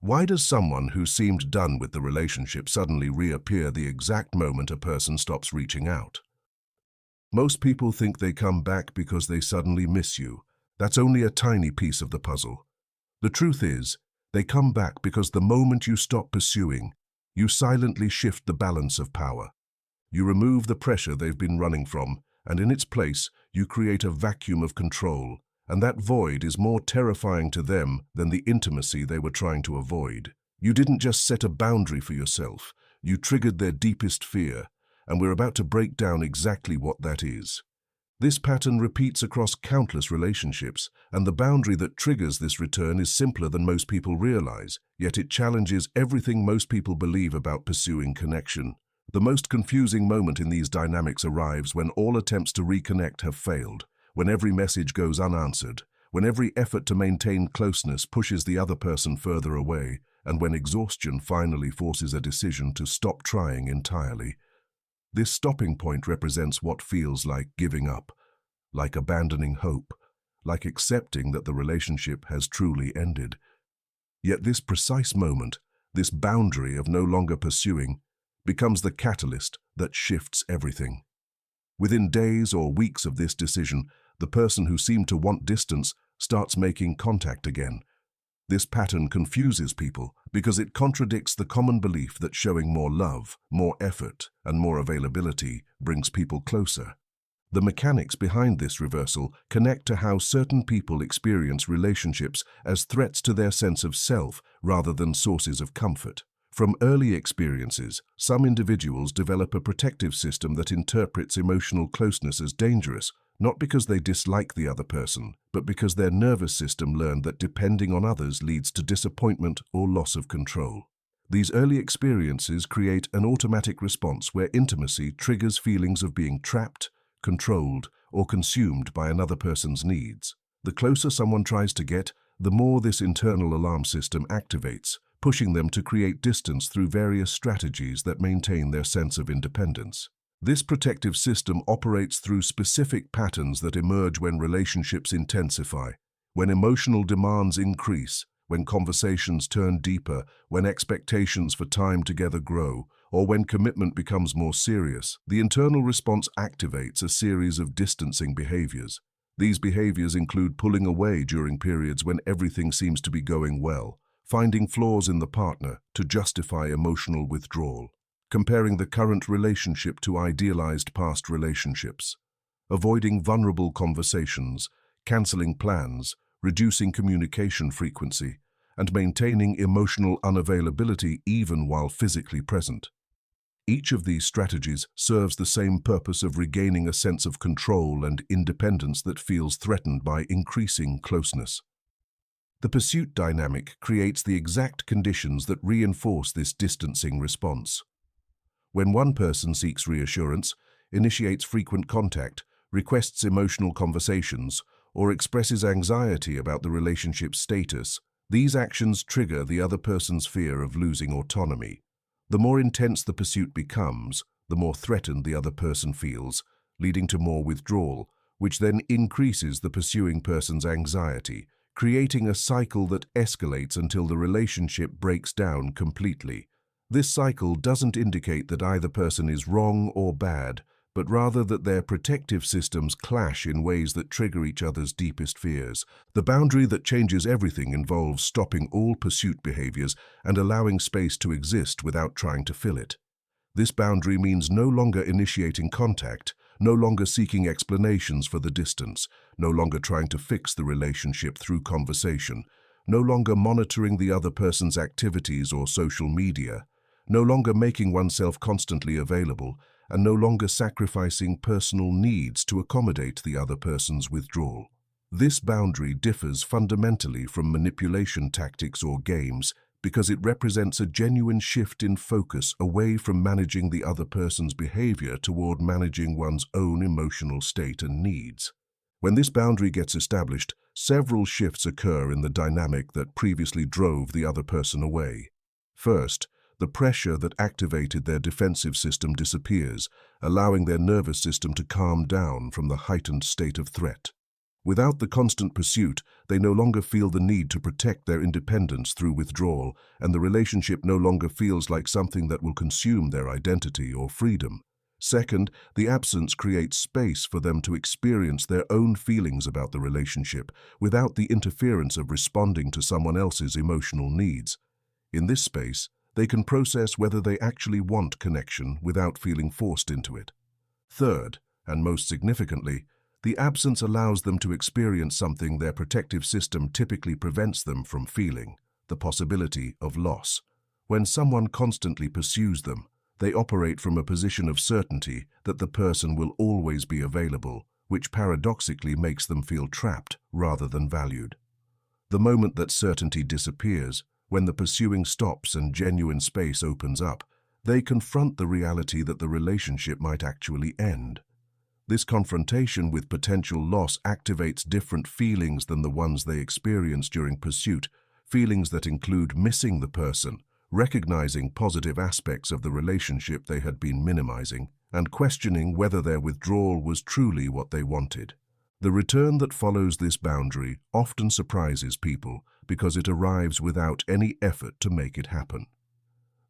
Why does someone who seemed done with the relationship suddenly reappear the exact moment a person stops reaching out? Most people think they come back because they suddenly miss you. That's only a tiny piece of the puzzle. The truth is, they come back because the moment you stop pursuing, you silently shift the balance of power. You remove the pressure they've been running from, and in its place, you create a vacuum of control, and that void is more terrifying to them than the intimacy they were trying to avoid. You didn't just set a boundary for yourself, you triggered their deepest fear, and we're about to break down exactly what that is. This pattern repeats across countless relationships, and the boundary that triggers this return is simpler than most people realize, yet it challenges everything most people believe about pursuing connection. The most confusing moment in these dynamics arrives when all attempts to reconnect have failed, when every message goes unanswered, when every effort to maintain closeness pushes the other person further away, and when exhaustion finally forces a decision to stop trying entirely. This stopping point represents what feels like giving up, like abandoning hope, like accepting that the relationship has truly ended. Yet this precise moment, this boundary of no longer pursuing, becomes the catalyst that shifts everything. Within days or weeks of this decision, the person who seemed to want distance starts making contact again. This pattern confuses people because it contradicts the common belief that showing more love, more effort, and more availability brings people closer. The mechanics behind this reversal connect to how certain people experience relationships as threats to their sense of self rather than sources of comfort. From early experiences, some individuals develop a protective system that interprets emotional closeness as dangerous, not because they dislike the other person, but because their nervous system learned that depending on others leads to disappointment or loss of control. These early experiences create an automatic response where intimacy triggers feelings of being trapped, controlled, or consumed by another person's needs. The closer someone tries to get, the more this internal alarm system activates, pushing them to create distance through various strategies that maintain their sense of independence. This protective system operates through specific patterns that emerge when relationships intensify, when emotional demands increase, when conversations turn deeper, when expectations for time together grow, or when commitment becomes more serious. The internal response activates a series of distancing behaviors. These behaviors include pulling away during periods when everything seems to be going well, finding flaws in the partner to justify emotional withdrawal, comparing the current relationship to idealized past relationships, avoiding vulnerable conversations, canceling plans, reducing communication frequency, and maintaining emotional unavailability even while physically present. Each of these strategies serves the same purpose of regaining a sense of control and independence that feels threatened by increasing closeness. The pursuit dynamic creates the exact conditions that reinforce this distancing response. When one person seeks reassurance, initiates frequent contact, requests emotional conversations, or expresses anxiety about the relationship's status, these actions trigger the other person's fear of losing autonomy. The more intense the pursuit becomes, the more threatened the other person feels, leading to more withdrawal, which then increases the pursuing person's anxiety, creating a cycle that escalates until the relationship breaks down completely. This cycle doesn't indicate that either person is wrong or bad, but rather that their protective systems clash in ways that trigger each other's deepest fears. The boundary that changes everything involves stopping all pursuit behaviors and allowing space to exist without trying to fill it. This boundary means no longer initiating contact, no longer seeking explanations for the distance, no longer trying to fix the relationship through conversation, no longer monitoring the other person's activities or social media, no longer making oneself constantly available, and no longer sacrificing personal needs to accommodate the other person's withdrawal. This boundary differs fundamentally from manipulation tactics or games because it represents a genuine shift in focus away from managing the other person's behavior toward managing one's own emotional state and needs. When this boundary gets established, several shifts occur in the dynamic that previously drove the other person away. First, the pressure that activated their defensive system disappears, allowing their nervous system to calm down from the heightened state of threat. Without the constant pursuit, they no longer feel the need to protect their independence through withdrawal, and the relationship no longer feels like something that will consume their identity or freedom. Second, the absence creates space for them to experience their own feelings about the relationship without the interference of responding to someone else's emotional needs. In this space, they can process whether they actually want connection without feeling forced into it. Third, and most significantly, the absence allows them to experience something their protective system typically prevents them from feeling: the possibility of loss. When someone constantly pursues them, they operate from a position of certainty that the person will always be available, which paradoxically makes them feel trapped rather than valued. The moment that certainty disappears, when the pursuing stops and genuine space opens up, they confront the reality that the relationship might actually end. This confrontation with potential loss activates different feelings than the ones they experience during pursuit, feelings that include missing the person, recognizing positive aspects of the relationship they had been minimizing, and questioning whether their withdrawal was truly what they wanted. The return that follows this boundary often surprises people because it arrives without any effort to make it happen.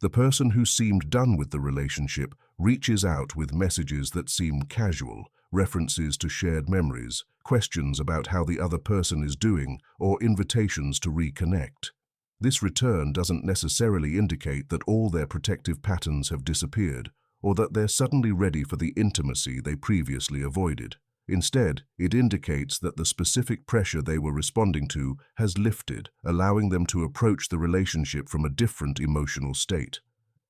The person who seemed done with the relationship reaches out with messages that seem casual, references to shared memories, questions about how the other person is doing, or invitations to reconnect. This return doesn't necessarily indicate that all their protective patterns have disappeared, or that they're suddenly ready for the intimacy they previously avoided. Instead, it indicates that the specific pressure they were responding to has lifted, allowing them to approach the relationship from a different emotional state.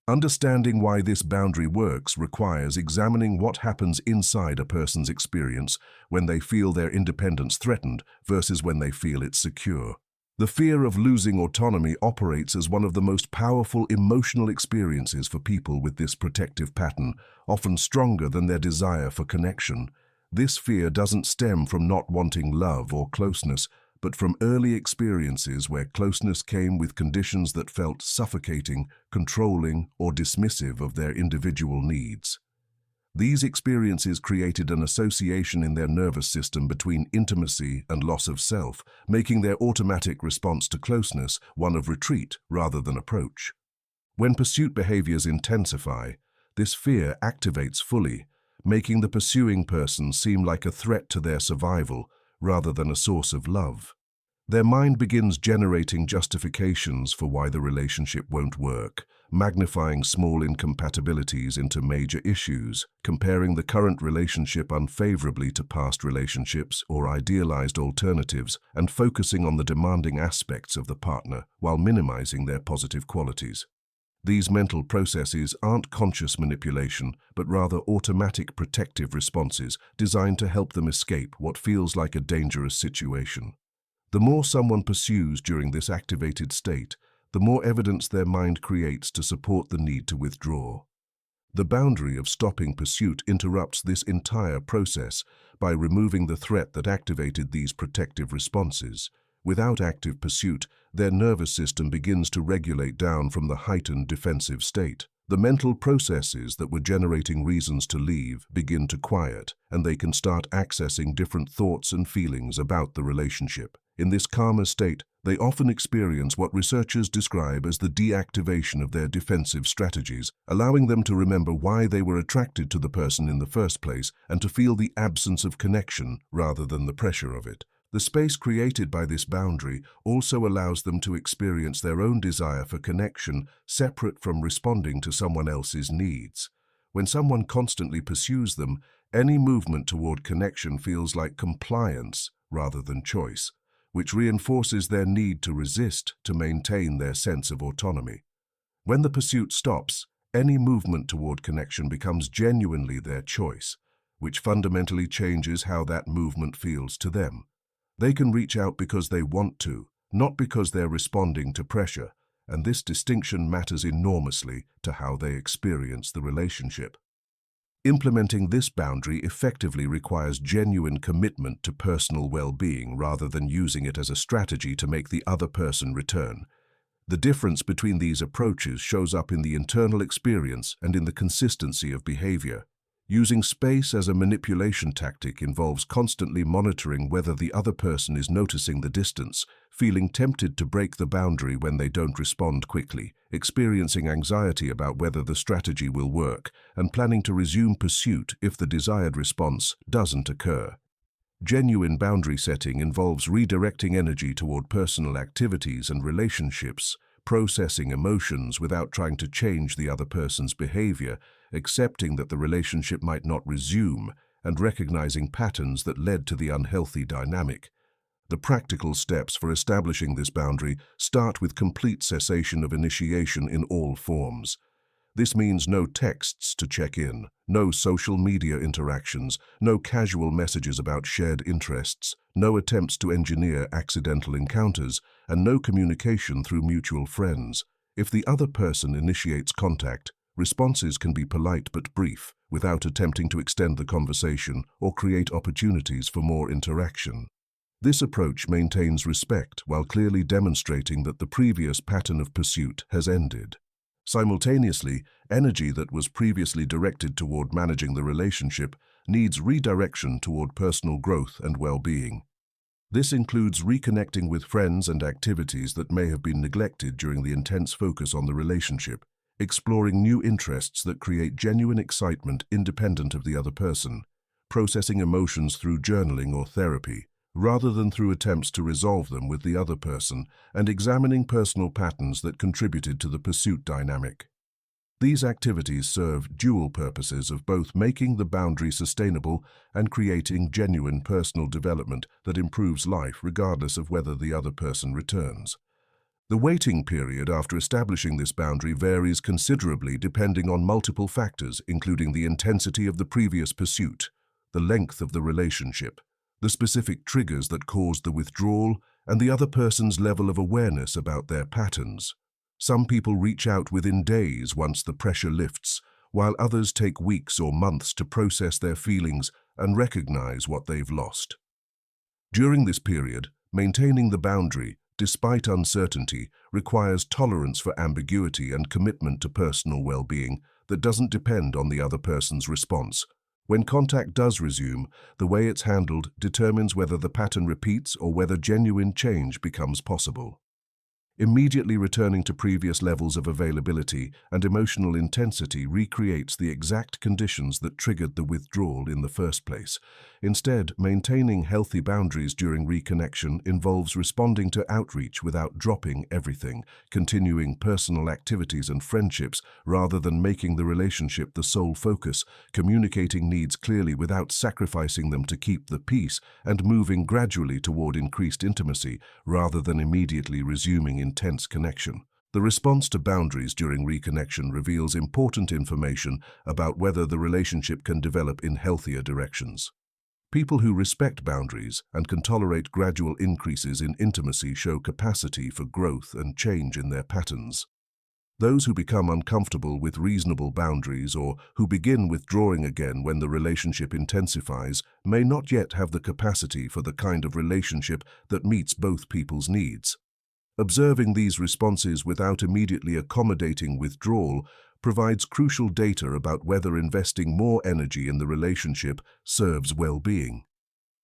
Understanding why this boundary works requires examining what happens inside a person's experience when they feel their independence threatened versus when they feel it's secure. The fear of losing autonomy operates as one of the most powerful emotional experiences for people with this protective pattern, often stronger than their desire for connection. This fear doesn't stem from not wanting love or closeness, but from early experiences where closeness came with conditions that felt suffocating, controlling, or dismissive of their individual needs. These experiences created an association in their nervous system between intimacy and loss of self, making their automatic response to closeness one of retreat rather than approach. When pursuit behaviors intensify, this fear activates fully, making the pursuing person seem like a threat to their survival rather than a source of love. Their mind begins generating justifications for why the relationship won't work, magnifying small incompatibilities into major issues, comparing the current relationship unfavorably to past relationships or idealized alternatives, and focusing on the demanding aspects of the partner while minimizing their positive qualities. These mental processes aren't conscious manipulation, but rather automatic protective responses designed to help them escape what feels like a dangerous situation. The more someone pursues during this activated state, the more evidence their mind creates to support the need to withdraw. The boundary of stopping pursuit interrupts this entire process by removing the threat that activated these protective responses. Without active pursuit, their nervous system begins to regulate down from the heightened defensive state. The mental processes that were generating reasons to leave begin to quiet, and they can start accessing different thoughts and feelings about the relationship. In this calmer state, they often experience what researchers describe as the deactivation of their defensive strategies, allowing them to remember why they were attracted to the person in the first place and to feel the absence of connection rather than the pressure of it. The space created by this boundary also allows them to experience their own desire for connection separate from responding to someone else's needs. When someone constantly pursues them, any movement toward connection feels like compliance rather than choice, which reinforces their need to resist to maintain their sense of autonomy. When the pursuit stops, any movement toward connection becomes genuinely their choice, which fundamentally changes how that movement feels to them. They can reach out because they want to, not because they're responding to pressure, and this distinction matters enormously to how they experience the relationship. Implementing this boundary effectively requires genuine commitment to personal well-being rather than using it as a strategy to make the other person return. The difference between these approaches shows up in the internal experience and in the consistency of behavior. Using space as a manipulation tactic involves constantly monitoring whether the other person is noticing the distance, feeling tempted to break the boundary when they don't respond quickly, experiencing anxiety about whether the strategy will work, and planning to resume pursuit if the desired response doesn't occur. Genuine boundary setting involves redirecting energy toward personal activities and relationships, processing emotions without trying to change the other person's behavior, accepting that the relationship might not resume, and recognizing patterns that led to the unhealthy dynamic. The practical steps for establishing this boundary start with complete cessation of initiation in all forms. This means no texts to check in, no social media interactions, no casual messages about shared interests, no attempts to engineer accidental encounters, and no communication through mutual friends. If the other person initiates contact, responses can be polite but brief, without attempting to extend the conversation or create opportunities for more interaction. This approach maintains respect while clearly demonstrating that the previous pattern of pursuit has ended. Simultaneously, energy that was previously directed toward managing the relationship needs redirection toward personal growth and well-being. This includes reconnecting with friends and activities that may have been neglected during the intense focus on the relationship, exploring new interests that create genuine excitement independent of the other person, processing emotions through journaling or therapy, rather than through attempts to resolve them with the other person, and examining personal patterns that contributed to the pursuit dynamic. These activities serve dual purposes of both making the boundary sustainable and creating genuine personal development that improves life regardless of whether the other person returns. The waiting period after establishing this boundary varies considerably depending on multiple factors, including the intensity of the previous pursuit, the length of the relationship, the specific triggers that caused the withdrawal, and the other person's level of awareness about their patterns. Some people reach out within days once the pressure lifts, while others take weeks or months to process their feelings and recognize what they've lost. During this period, maintaining the boundary, despite uncertainty, requires tolerance for ambiguity and commitment to personal well-being that doesn't depend on the other person's response. When contact does resume, the way it's handled determines whether the pattern repeats or whether genuine change becomes possible. Immediately returning to previous levels of availability and emotional intensity recreates the exact conditions that triggered the withdrawal in the first place. Instead, maintaining healthy boundaries during reconnection involves responding to outreach without dropping everything, continuing personal activities and friendships rather than making the relationship the sole focus, communicating needs clearly without sacrificing them to keep the peace, and moving gradually toward increased intimacy rather than immediately resuming intense connection. The response to boundaries during reconnection reveals important information about whether the relationship can develop in healthier directions. People who respect boundaries and can tolerate gradual increases in intimacy show capacity for growth and change in their patterns. Those who become uncomfortable with reasonable boundaries or who begin withdrawing again when the relationship intensifies may not yet have the capacity for the kind of relationship that meets both people's needs. Observing these responses without immediately accommodating withdrawal provides crucial data about whether investing more energy in the relationship serves well-being.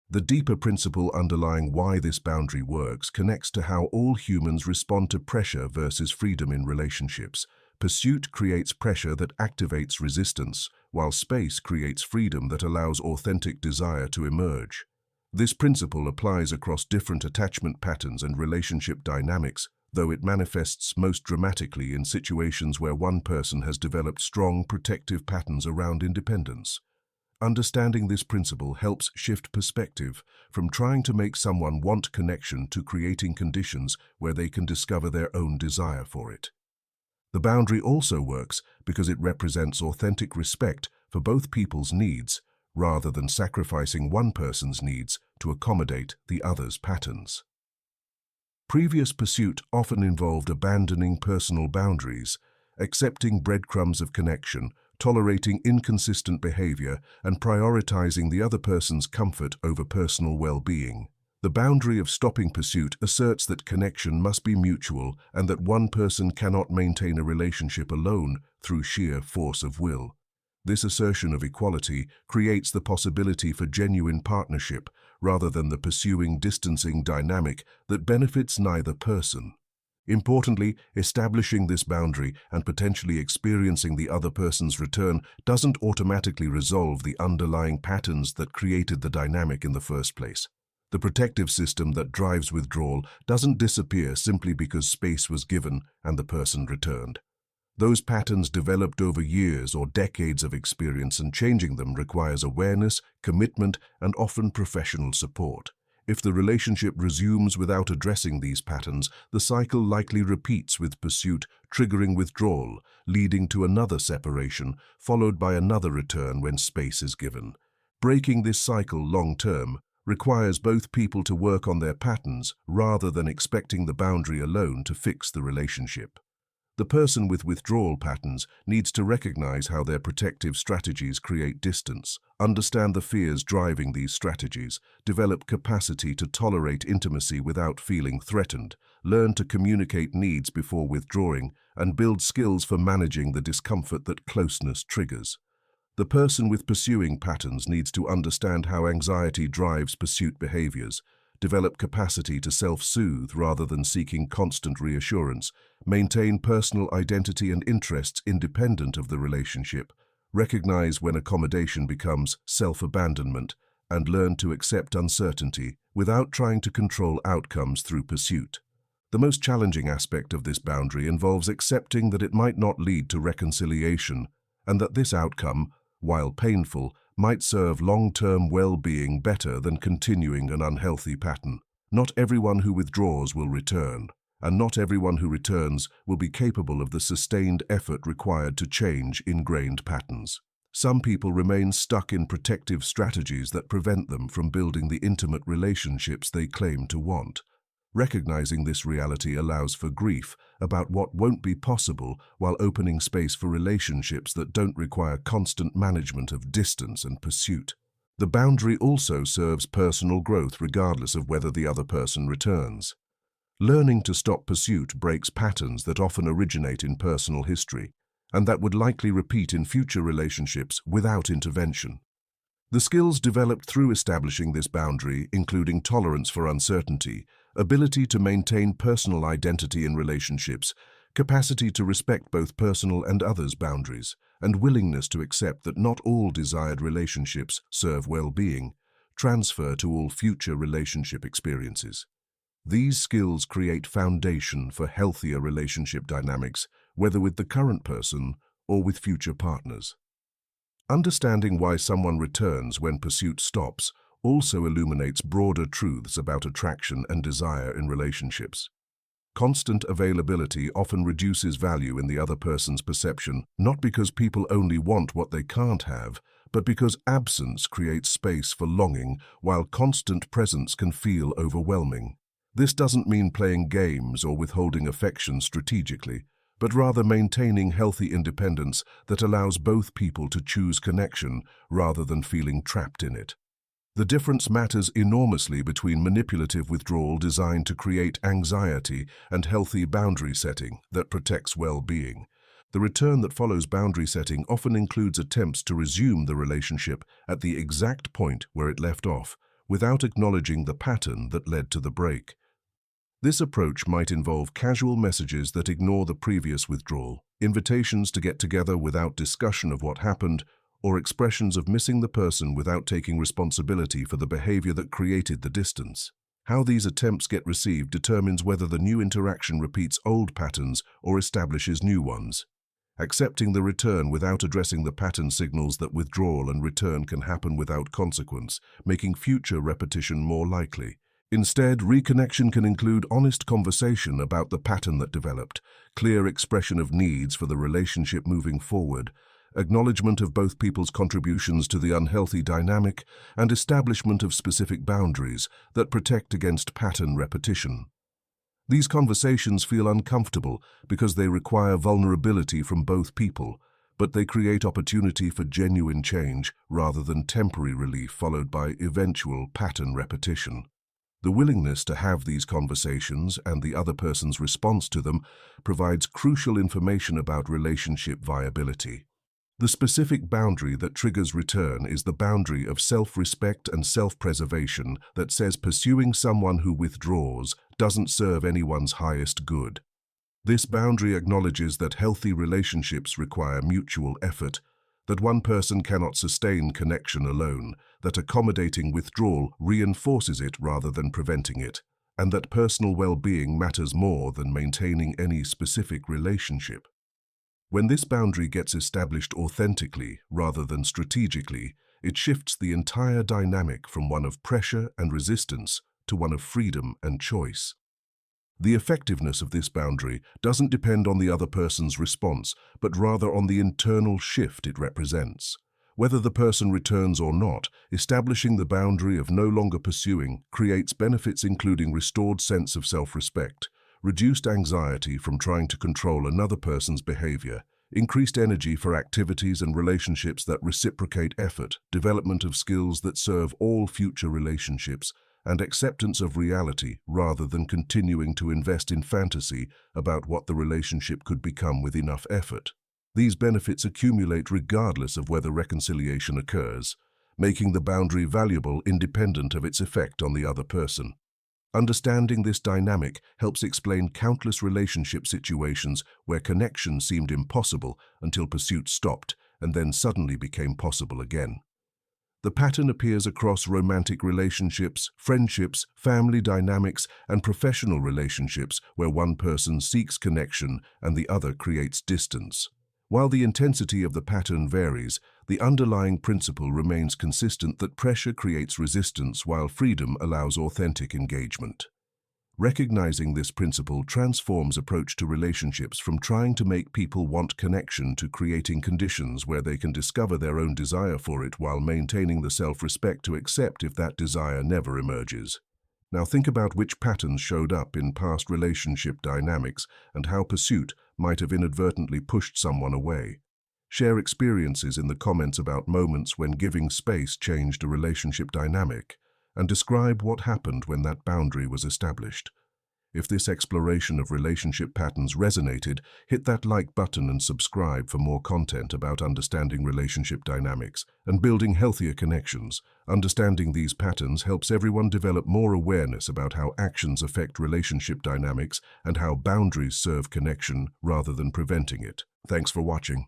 The deeper principle underlying why this boundary works connects to how all humans respond to pressure versus freedom in relationships. Pursuit creates pressure that activates resistance, while space creates freedom that allows authentic desire to emerge. This principle applies across different attachment patterns and relationship dynamics, though it manifests most dramatically in situations where one person has developed strong protective patterns around independence. Understanding this principle helps shift perspective from trying to make someone want connection to creating conditions where they can discover their own desire for it. The boundary also works because it represents authentic respect for both people's needs, rather than sacrificing one person's needs to accommodate the other's patterns. Previous pursuit often involved abandoning personal boundaries, accepting breadcrumbs of connection, tolerating inconsistent behavior, and prioritizing the other person's comfort over personal well-being. The boundary of stopping pursuit asserts that connection must be mutual and that one person cannot maintain a relationship alone through sheer force of will. This assertion of equality creates the possibility for genuine partnership rather than the pursuing distancing dynamic that benefits neither person. Importantly, establishing this boundary and potentially experiencing the other person's return doesn't automatically resolve the underlying patterns that created the dynamic in the first place. The protective system that drives withdrawal doesn't disappear simply because space was given and the person returned. Those patterns developed over years or decades of experience, and changing them requires awareness, commitment, and often professional support. If the relationship resumes without addressing these patterns, the cycle likely repeats with pursuit, triggering withdrawal, leading to another separation, followed by another return when space is given. Breaking this cycle long-term requires both people to work on their patterns rather than expecting the boundary alone to fix the relationship. The person with withdrawal patterns needs to recognize how their protective strategies create distance, understand the fears driving these strategies, develop capacity to tolerate intimacy without feeling threatened, learn to communicate needs before withdrawing, and build skills for managing the discomfort that closeness triggers. The person with pursuing patterns needs to understand how anxiety drives pursuit behaviors, develop capacity to self-soothe rather than seeking constant reassurance, maintain personal identity and interests independent of the relationship, recognize when accommodation becomes self-abandonment, and learn to accept uncertainty without trying to control outcomes through pursuit. The most challenging aspect of this boundary involves accepting that it might not lead to reconciliation, and that this outcome, while painful, might serve long-term well-being better than continuing an unhealthy pattern. Not everyone who withdraws will return, and not everyone who returns will be capable of the sustained effort required to change ingrained patterns. Some people remain stuck in protective strategies that prevent them from building the intimate relationships they claim to want. Recognizing this reality allows for grief about what won't be possible while opening space for relationships that don't require constant management of distance and pursuit. The boundary also serves personal growth regardless of whether the other person returns. Learning to stop pursuit breaks patterns that often originate in personal history and that would likely repeat in future relationships without intervention. The skills developed through establishing this boundary, including tolerance for uncertainty, ability to maintain personal identity in relationships, capacity to respect both personal and others' boundaries, and willingness to accept that not all desired relationships serve well-being, transfer to all future relationship experiences. These skills create foundation for healthier relationship dynamics, whether with the current person or with future partners. Understanding why someone returns when pursuit stops also illuminates broader truths about attraction and desire in relationships. Constant availability often reduces value in the other person's perception, not because people only want what they can't have, but because absence creates space for longing, while constant presence can feel overwhelming. This doesn't mean playing games or withholding affection strategically, but rather maintaining healthy independence that allows both people to choose connection rather than feeling trapped in it. The difference matters enormously between manipulative withdrawal designed to create anxiety and healthy boundary setting that protects well-being. The return that follows boundary setting often includes attempts to resume the relationship at the exact point where it left off, without acknowledging the pattern that led to the break. This approach might involve casual messages that ignore the previous withdrawal, invitations to get together without discussion of what happened, or expressions of missing the person without taking responsibility for the behavior that created the distance. How these attempts get received determines whether the new interaction repeats old patterns or establishes new ones. Accepting the return without addressing the pattern signals that withdrawal and return can happen without consequence, making future repetition more likely. Instead, reconnection can include honest conversation about the pattern that developed, clear expression of needs for the relationship moving forward, acknowledgement of both people's contributions to the unhealthy dynamic, and establishment of specific boundaries that protect against pattern repetition. These conversations feel uncomfortable because they require vulnerability from both people, but they create opportunity for genuine change rather than temporary relief followed by eventual pattern repetition. The willingness to have these conversations and the other person's response to them provides crucial information about relationship viability. The specific boundary that triggers return is the boundary of self-respect and self-preservation that says pursuing someone who withdraws doesn't serve anyone's highest good. This boundary acknowledges that healthy relationships require mutual effort, that one person cannot sustain connection alone, that accommodating withdrawal reinforces it rather than preventing it, and that personal well-being matters more than maintaining any specific relationship. When this boundary gets established authentically rather than strategically, it shifts the entire dynamic from one of pressure and resistance to one of freedom and choice. The effectiveness of this boundary doesn't depend on the other person's response, but rather on the internal shift it represents. Whether the person returns or not, establishing the boundary of no longer pursuing creates benefits including restored sense of self-respect, reduced anxiety from trying to control another person's behavior, increased energy for activities and relationships that reciprocate effort, development of skills that serve all future relationships, and acceptance of reality rather than continuing to invest in fantasy about what the relationship could become with enough effort. These benefits accumulate regardless of whether reconciliation occurs, making the boundary valuable independent of its effect on the other person. Understanding this dynamic helps explain countless relationship situations where connection seemed impossible until pursuit stopped and then suddenly became possible again. The pattern appears across romantic relationships, friendships, family dynamics, and professional relationships where one person seeks connection and the other creates distance. While the intensity of the pattern varies, the underlying principle remains consistent that pressure creates resistance while freedom allows authentic engagement. Recognizing this principle transforms approach to relationships from trying to make people want connection to creating conditions where they can discover their own desire for it while maintaining the self-respect to accept if that desire never emerges. Now think about which patterns showed up in past relationship dynamics and how pursuit might have inadvertently pushed someone away. Share experiences in the comments about moments when giving space changed a relationship dynamic, and describe what happened when that boundary was established. If this exploration of relationship patterns resonated, hit that like button and subscribe for more content about understanding relationship dynamics and building healthier connections. Understanding these patterns helps everyone develop more awareness about how actions affect relationship dynamics and how boundaries serve connection rather than preventing it. Thanks for watching.